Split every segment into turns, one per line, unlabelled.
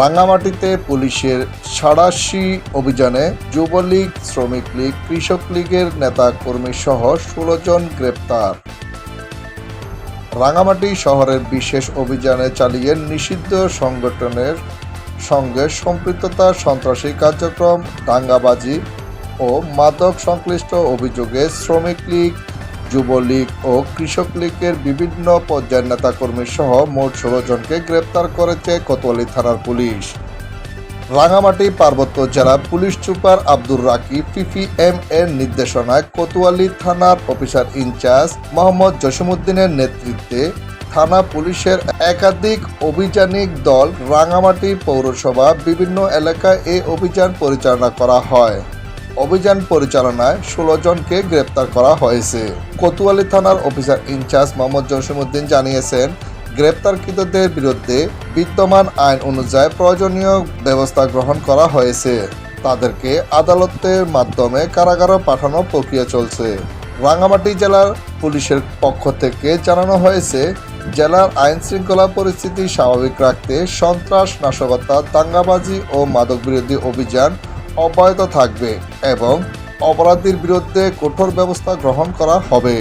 রাঙামাটিতে পুলিশের সাঁড়াশি অভিযানে যুবলীগ, শ্রমিক লীগ, কৃষক লীগের নেতা কর্মী সহ ১৬ জন গ্রেপ্তার। রাঙামাটি শহরের বিশেষ অভিযানে চালিয়ে নিষিদ্ধ সংগঠনের সঙ্গে সম্পৃক্ততা, সন্ত্রাসী কার্যক্রম, দাঙ্গাবাজি ও মাদক সংশ্লিষ্ট অভিযোগে শ্রমিক লীগ, যুবলীগ ও কৃষক লীগের বিভিন্ন পর্যায়ের নেতাকর্মী সহ মোট ১৬ জনকে গ্রেপ্তার করেছে কোতোয়ালী থানার পুলিশ। রাঙামাটি পার্বত্য জেলা police super Abdur Rakib PPM এর নির্দেশনায় কোতোয়ালী থানার অফিসার ইনচার্জ মোহাম্মদ জসিমউদ্দিনের নেতৃত্বে থানা পুলিশের একাধিক অভিযানিক দল রাঙামাটি পৌরসভা বিভিন্ন এলাকায় এই অভিযান পরিচালনা করা হয়। অভিযান পরিচালনায় ১৬ জনকে গ্রেপ্তার করা হয়েছে। কোতোয়ালী থানার অফিসার ইনচার্জ মোহাম্মদ জসিমউদ্দিন জানিয়েছেন, গ্রেপ্তারকৃতদের বিরুদ্ধে বিদ্যমান আইন অনুযায়ী প্রয়োজনীয় ব্যবস্থা গ্রহণ করা হয়েছে। তাদেরকে আদালতের মাধ্যমে কারাগারে পাঠানোর প্রক্রিয়া চলছে। রাঙামাটি জেলার পুলিশের পক্ষ থেকে জানানো হয়েছে, জেলার আইন শৃঙ্খলা পরিস্থিতি স্বাভাবিক রাখতে সন্ত্রাস, নাশকতা, দাঙ্গাবাজি ও মাদক বিরোধী অভিযান অব্যাহত থাকবে এবং অপরাধীর বিরুদ্ধে কঠোর ব্যবস্থা গ্রহণ করা হবে।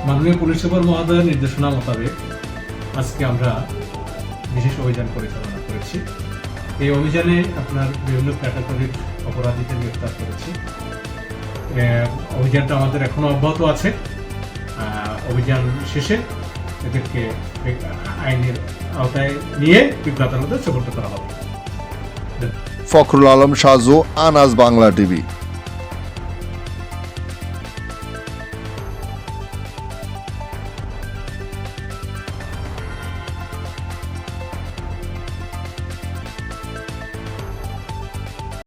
মাননীয় পুলিশ সুপার মহোদয়ের নির্দেশনা মোতাবেক আজকে আমরা বিশেষ অভিযান পরিচালনা করেছি। এই অভিযানে আপনার বিভিন্ন ক্যাটাগরির অপরাধীদের গ্রেপ্তার করেছি। অভিযানটা আমাদের এখনো অব্যাহত আছে। অভিযান শেষে এদেরকে আইনের আওতায় নিয়ে বিজ্ঞ আদালতে সোপর্দ করা হবে।
ফখরুল আলম সাজু, আনাজ বাংলা টিভি।